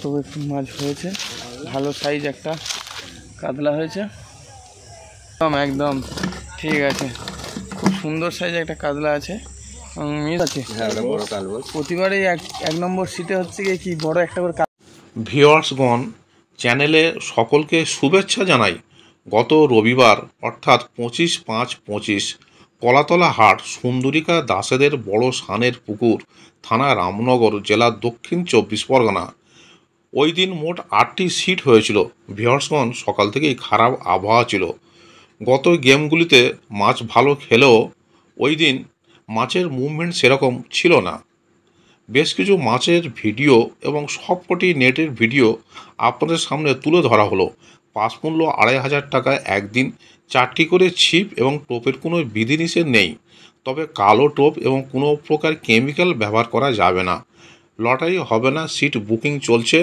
তো একটু মাছ হয়েছে, ভালো সাইজ একটা কাতলা হয়েছে, একদম ঠিক আছে, খুব সুন্দর সাইজ একটা কাতলা আছে আছে। প্রতিবারই এক নম্বর সিটে হচ্ছে কি বড় একটা করে। ভিউয়ার্সগণ, চ্যানেলে সকলকে শুভেচ্ছা জানাই। গত রবিবার অর্থাৎ 25/5/25 কলাতলা হাট সুন্দরিকা দাসেদের বড় সানের পুকুর, থানা রামনগর, জেলা দক্ষিণ 24 পরগনা। ওই দিন মোট 8টি সিট হয়েছিল। ভিউয়ার্সগণ, সকাল থেকেই খারাপ আবহাওয়া ছিল। গত গেমগুলিতে মাছ ভালো খেলেও ওই দিন মাছের মুভমেন্ট সেরকম ছিল না। বেশ কিছু মাছের ভিডিও এবং সবকটি নেটের ভিডিও আপনাদের সামনে তুলে ধরা হলো। পাস মূল্য 2500 টাকায় একদিন 4টি করে ছিপ এবং টোপের কোনো বিধিনিষেধ নেই, তবে কালো টোপ এবং কোনো প্রকার কেমিক্যাল ব্যবহার করা যাবে না। লটারি হবে না, সিট বুকিং চলছে।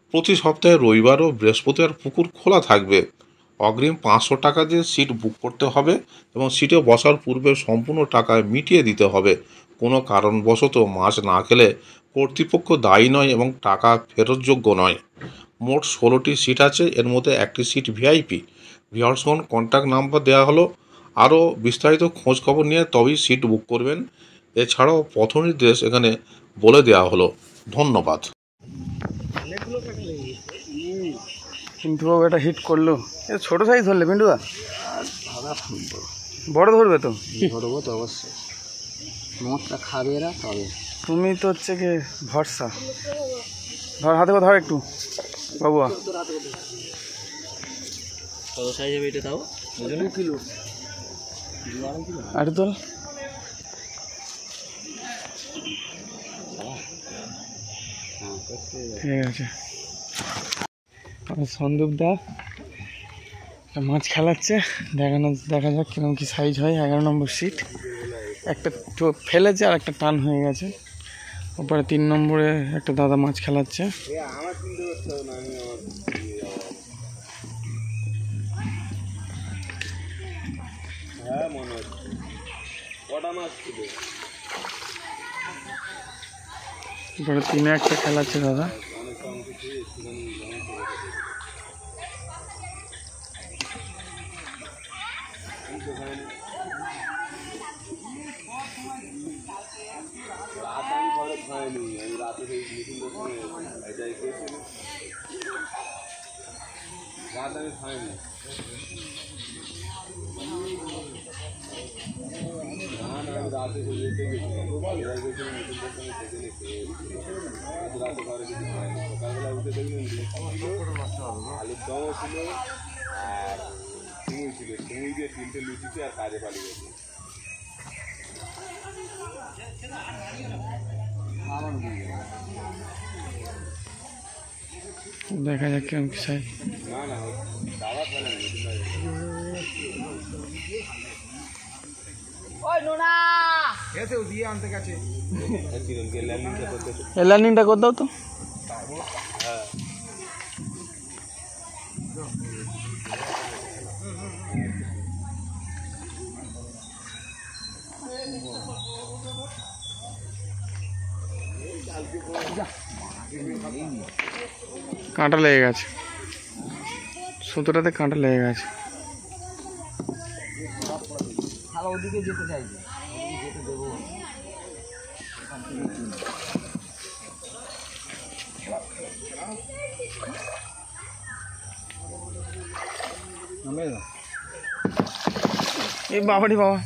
প্রতি সপ্তাহে রবিবার ও বৃহস্পতিবার পুকুর খোলা থাকবে। অগ্রিম 500 টাকা দিয়ে সিট বুক করতে হবে এবং সিটে বসার পূর্বে সম্পূর্ণ টাকা মিটিয়ে দিতে হবে। কোনো কারণবশত মাছ না খেলে কর্তৃপক্ষ দায়ী নয় এবং টাকা ফেরতযোগ্য নয়। মোট 16টি সিট আছে, এর মধ্যে একটি সিট ভিআইপি। ভিউয়ার্সগণ, কন্ট্যাক্ট নাম্বার দেওয়া হলো, আরও বিস্তারিত খোঁজ খবর নিয়ে তবেই সিট বুক করবেন। এছাড়াও পথ নির্দেশ এখানে বলে দেওয়া হলো। ধন্যবাদ। পিন্টুবাবু এটা হিট করলো, এটা ছোটো সাইজ ধরলে পিন্টুদা, বড় ধরবে তো? ধরবো তো অবশ্যই, মাছটা খাবে এরা তবে। তুমি তো হচ্ছে কি ভরসা। ধর হাতে করে ধর একটু বাবুয়া। কত সাইজ হবে এটা? তাও 2 কিলো। আর তোল ঠিক আছে। সন্দীপ দা মাছ খেলাচ্ছে, দেখা যাক কিরকম কি সাইজ হয়। 11 নম্বর সিট, একটা ফেলেছে আর একটা টান হয়ে গেছে। ওপরে 3 নম্বরে একটা দাদা মাছ খেলাচ্ছে। এবারে 3-এ একটা খেলাচ্ছে দাদা। আলুর দমও ছিল আর সিমুই ছিল, সিমুই দিয়ে 3টে লুচিতে আর কাজে পালিয়ে গেছে। দেখা যাক কেমন কি সাইজ। না না দাদা ফেলে ল্যান্ডিংটা করে দাও তো। কাঁটা লেগে গেছে, সুতোটাতে কাঁটা লেগে গেছে। ওদিকে যেতে চাইছে, যেতে দেবো। এই বাবারি বাবা,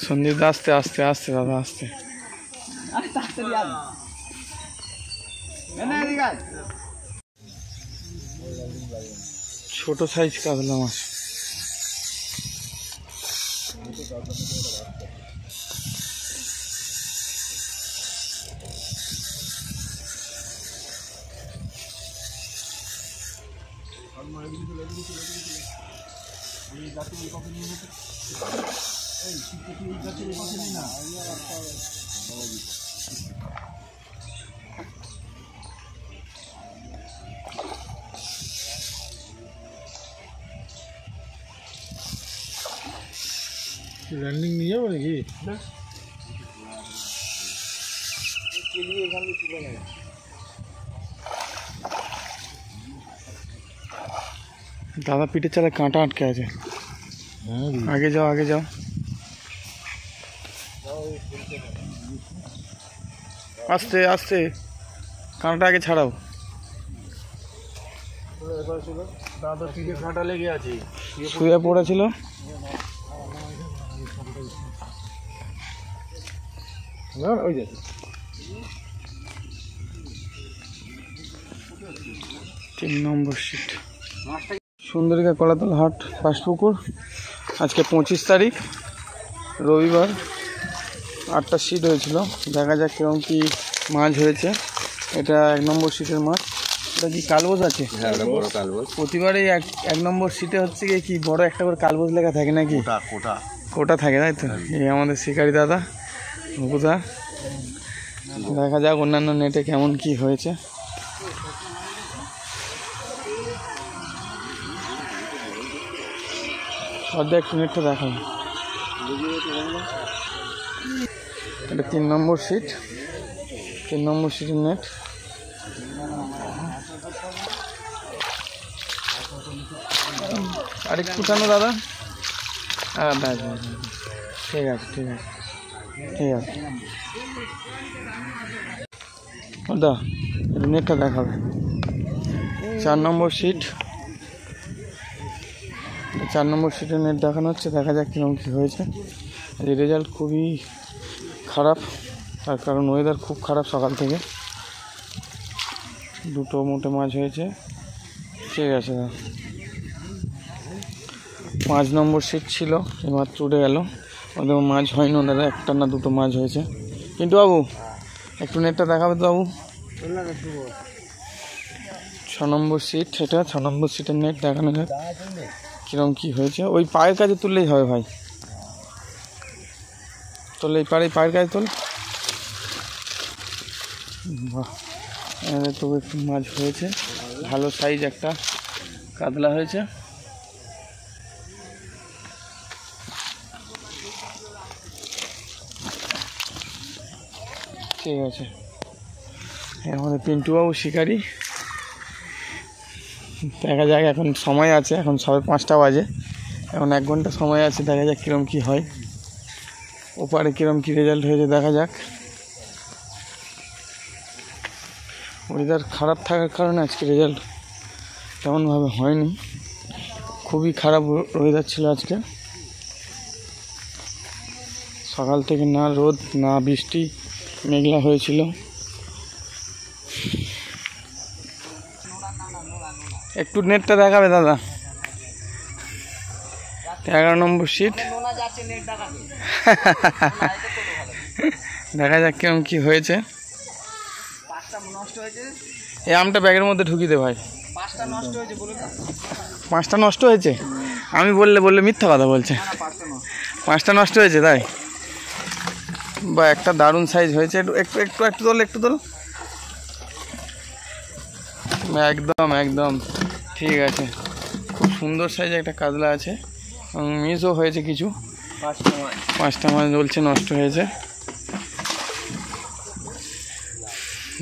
সন্দীপ দা আস্তে আস্তে আস্তে দাদা আস্তে। ছোট সাইজ কাতলা মাছ। রানিং নিয়ে যাবো নাকি? দাদা পিঠের চালে কাঁটা আটকে আছে। আগে যাও, আগে যাও। আস্তে আস্তে, কাঁটাটা আগে ছাড়াও। দাদা পিঠে কাঁটা লেগে আছে, শুয়ে পড়েছিল। ওই যে 3 নম্বর সিট, সুন্দরীকা কলাতলা হাট, বাসপুকুর। আজকে 25 তারিখ, রবিবার। 8টা সিট হয়েছিল। দেখা যাক কিরকম কি মাছ হয়েছে। এটা 1 নম্বর সিটের মাছ। এটা কি কালবোজ আছে? হ্যাঁ, ওটা বড় কালবোজ। প্রতিবারই এক নম্বর সিটে হচ্ছে কি বড় একটা করে কালবোজ লেখা থাকে নাকি? কোটা থাকে, তাই তো? এই আমাদের শিকারি দাদা, বুদা। দেখা যাক অন্যান্য নেটে কেমন কি হয়েছে। অর্ধেক নেটটা দেখাবো। এটা 3 নম্বর সিট, 3 নম্বর সিটের নেট। আরেকটু টানো দাদা। হ্যাঁ, ঠিক আছে, ঠিক আছে, ঠিক আছে। দাদা নেটটা দেখাবে। 4 নম্বর সিট, 4 নম্বর সিটের নেট দেখানো হচ্ছে। দেখা যাক কীরকম কী হয়েছে। এই রেজাল্ট খুবই খারাপ, তার কারণ ওয়েদার খুব খারাপ সকাল থেকে। 2টো মোটে মাছ হয়েছে, ঠিক আছে। 5 নম্বর সিট ছিল, এমাত্র উঠে গেল। ওদের মাছ হয়নি, ওনারা 1টা না 2টো মাছ হয়েছে। কিন্তু বাবু একটু নেটটা দেখাবে তো বাবু। 6 নম্বর সিট, এটা 6 নম্বর সিটের নেট দেখানো যাক কিরকম কি হয়েছে। ওই পায়ের কাছে তুললেই হবে ভাই, তোলে এই পায়ের কাছে তোল। বাহ, তো একটু মাছ হয়েছে, ভালো সাইজ একটা কাতলা হয়েছে। ঠিক আছে, আমাদের পিন্টুবাবু শিকারি। দেখা যাক, এখন সময় আছে, এখন সবে 5টা বাজে, এখন 1 ঘন্টা সময় আছে। দেখা যাক কীরকম কী হয়, ওপারে কীরকম কী রেজাল্ট হয়েছে দেখা যাক। ওয়েদার খারাপ থাকার কারণে আজকে রেজাল্ট তেমনভাবে হয়নি। খুবই খারাপ ওয়েদার ছিল আজকে। সকাল থেকে না রোদ না বৃষ্টি, মেঘলা হয়েছিল। একটু নেটটা দেখাবে দাদা। 11 নম্বর সিট, দেখা যাক কেমন কি হয়েছে। এই আমটা ব্যাগের মধ্যে ঢুকিয়ে দে ভাই। 5টা নষ্ট হয়েছে? আমি বললে মিথ্যা কথা বলছে। 5টা নষ্ট হয়েছে তাই? বা একটা দারুণ সাইজ হয়েছে। একটু তোল। একদম ঠিক আছে, খুব সুন্দর সাইজ একটা কাতলা আছে। মিসও হয়েছে কিছু, 5টা মাছ বলছে নষ্ট হয়েছে।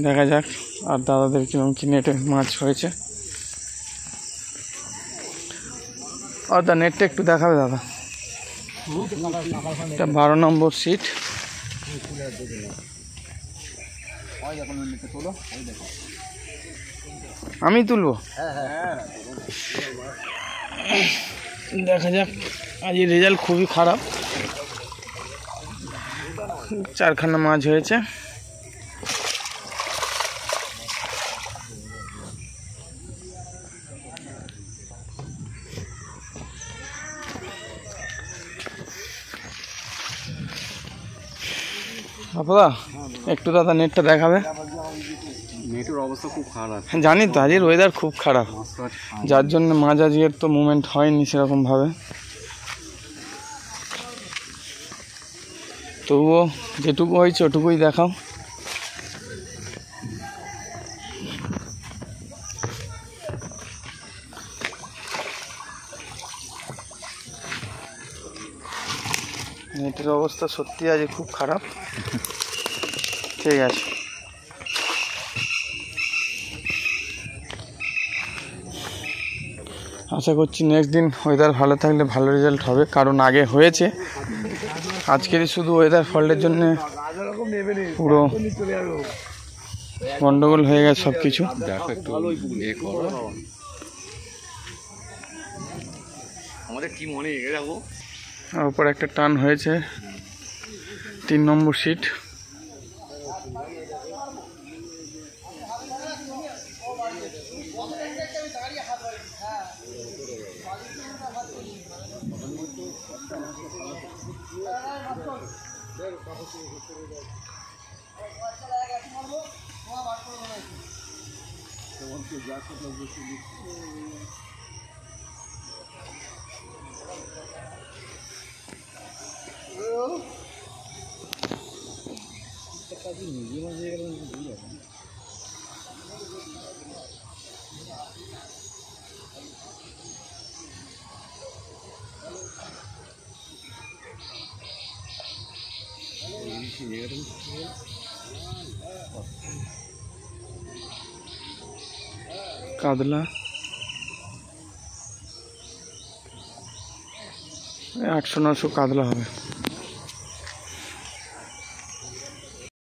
দেখা যাক আর দাদাদের কিরকম কি নেটে মাছ হয়েছে। আর দা নেটটা একটু দেখাবে দাদা। এটা 12 নম্বর সিট। আমি তুলবো? দেখা যাক, আজ রেজাল্ট খুবই খারাপ। 4খানা মাছ হয়েছে। আপদা একটু দাদা নেটটা দেখাবে। নেটের অবস্থা খুব খারাপ, জানি তো, আজকের ওয়েদার খুব খারাপ, যার জন্য মাছ আজকের তো মুভমেন্ট হয়নি সেরকমভাবে। তবুও যেটুকু হয়েছে ওটুকুই দেখাও। নেটের অবস্থা সত্যি আজ খুব খারাপ। ঠিক আছে, আশা করছি নেক্সট দিন ওয়েদার ভালো থাকলে ভালো রেজাল্ট হবে, কারণ আগে হয়েছে। আজকেরই শুধু ওয়েদার ফল্টের জন্য পুরো গন্ডগোল হয়ে গেছে সব কিছু। আমাদের কি মনে দেখো আর উপর একটা টান হয়েছে 3 নম্বর সিট। কাতলা 800-900 কাতলা হবে।